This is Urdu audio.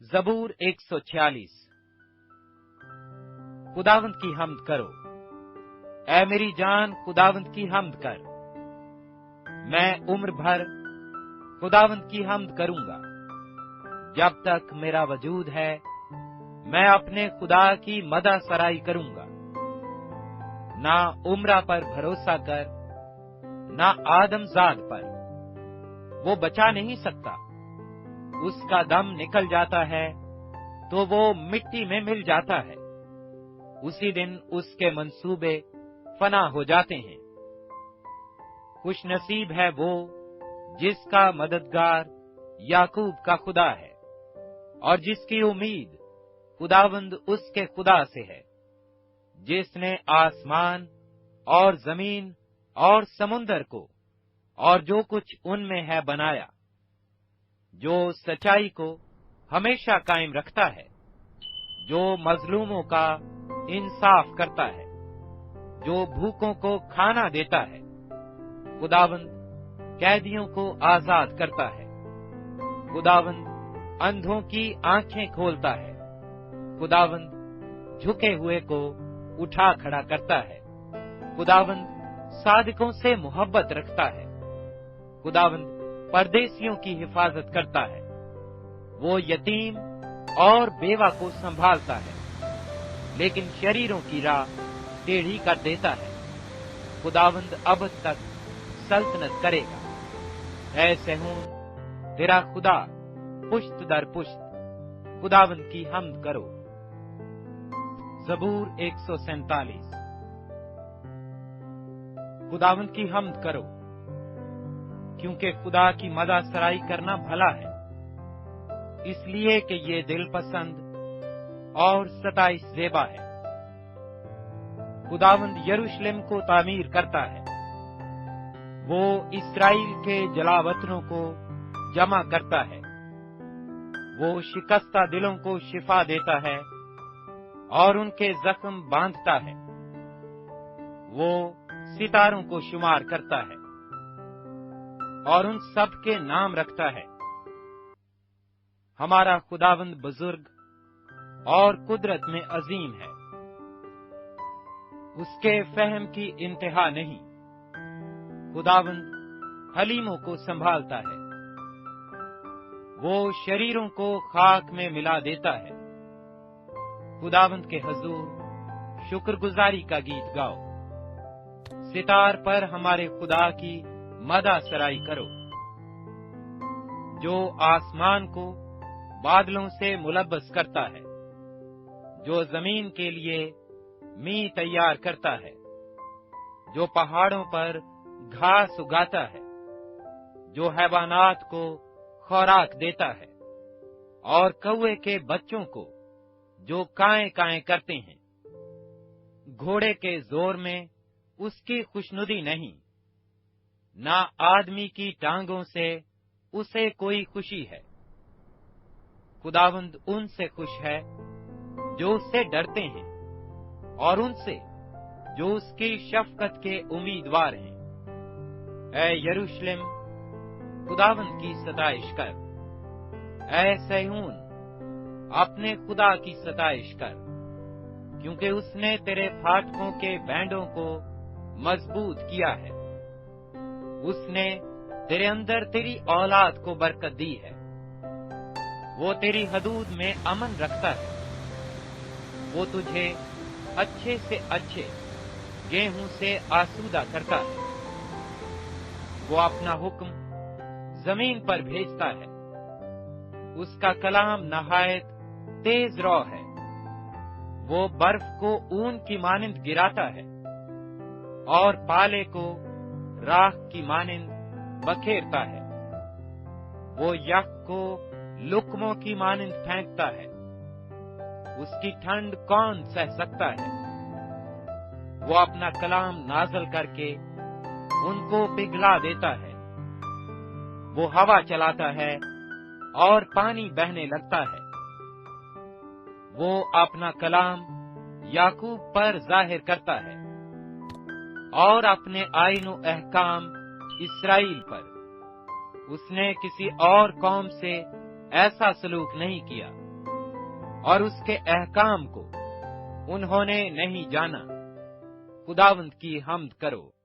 زبور 146۔ خداوند کی حمد کرو، اے میری جان خداوند کی حمد کر۔ میں عمر بھر خداوند کی حمد کروں گا۔ جب تک میرا وجود ہے میں اپنے خدا کی مدح سرائی کروں گا۔ نہ عمرہ پر بھروسہ کر، نہ آدم زاد پر، وہ بچا نہیں سکتا۔ اس کا دم نکل جاتا ہے تو وہ مٹی میں مل جاتا ہے، اسی دن اس کے منصوبے فنا ہو جاتے ہیں۔ خوش نصیب ہے وہ جس کا مددگار یعقوب کا خدا ہے، اور جس کی امید خداوند اس کے خدا سے ہے، جس نے آسمان اور زمین اور سمندر کو اور جو کچھ ان میں ہے بنایا، جو سچائی کو ہمیشہ قائم رکھتا ہے، جو مظلوموں کا انصاف کرتا ہے، جو بھوکوں کو کھانا دیتا ہے۔ خداوند قیدیوں کو آزاد کرتا ہے، خداوند اندھوں کی آنکھیں کھولتا ہے، خداوند جھکے ہوئے کو اٹھا کھڑا کرتا ہے، خداوند صادقوں سے محبت رکھتا ہے، خداوند پردیسیوں کی حفاظت کرتا ہے، وہ یتیم اور بیوہ کو سنبھالتا ہے، لیکن شریروں کی راہ ٹیڑھی کر دیتا ہے۔ خداوند ابد تک سلطنت کرے گا۔ اے صہیون تیرا خدا پشت در پشت، خداوند کی حمد کرو۔ زبور 147۔ خداوند کی حمد کرو، کیونکہ خدا کی مدح سرائی کرنا بھلا ہے، اس لیے کہ یہ دل پسند اور ستائش زیبا ہے۔ خداوند یروشلم کو تعمیر کرتا ہے، وہ اسرائیل کے جلاوطنوں کو جمع کرتا ہے، وہ شکستہ دلوں کو شفا دیتا ہے اور ان کے زخم باندھتا ہے، وہ ستاروں کو شمار کرتا ہے اور ان سب کے نام رکھتا ہے۔ ہمارا خداوند بزرگ اور قدرت میں عظیم ہے، اس کے فہم کی انتہا نہیں۔ خداوند حلیموں کو سنبھالتا ہے، وہ شریروں کو خاک میں ملا دیتا ہے۔ خداوند کے حضور شکر گزاری کا گیت گاؤ، ستار پر ہمارے خدا کی مدح سرائی کرو، جو آسمان کو بادلوں سے ملبس کرتا ہے، جو زمین کے لیے می تیار کرتا ہے، جو پہاڑوں پر گھاس اگاتا ہے، جو حیوانات کو خوراک دیتا ہے، اور کوے کے بچوں کو جو کائیں کائیں کرتے ہیں۔ گھوڑے کے زور میں اس کی خوشنودی نہیں، نہ آدمی کی ٹانگوں سے اسے کوئی خوشی ہے۔ خداوند ان سے خوش ہے جو اس سے ڈرتے ہیں، اور ان سے جو اس کی شفقت کے امیدوار ہیں۔ اے یروشلم خداوند کی ستائش کر، اے صہیون اپنے خدا کی ستائش کر، کیونکہ اس نے تیرے پھاٹکوں کے بینڈوں کو مضبوط کیا ہے، اس نے تیرے اندر تیری اولاد کو برکت دی ہے۔ وہ تیری حدود میں امن رکھتا ہے، وہ تجھے اچھے سے اچھے گیہوں سے آسودہ کرتا ہے۔ وہ اپنا حکم زمین پر بھیجتا ہے، اس کا کلام نہایت تیز رو ہے۔ وہ برف کو اون کی مانند گراتا ہے اور پالے کو راکھ کی مانند بکھیرتا ہے۔ وہ یک کو لقموں کی مانند پھینکتا ہے، اس کی ٹھنڈ کون سہ سکتا ہے؟ وہ اپنا کلام نازل کر کے ان کو پگھلا دیتا ہے۔ وہ ہوا چلاتا ہے اور پانی بہنے لگتا ہے۔ وہ اپنا کلام یعقوب پر ظاہر کرتا ہے اور اپنے آئین و احکام اسرائیل پر۔ اس نے کسی اور قوم سے ایسا سلوک نہیں کیا۔ اور اس کے احکام کو انہوں نے نہیں جانا۔ خداوند کی حمد کرو۔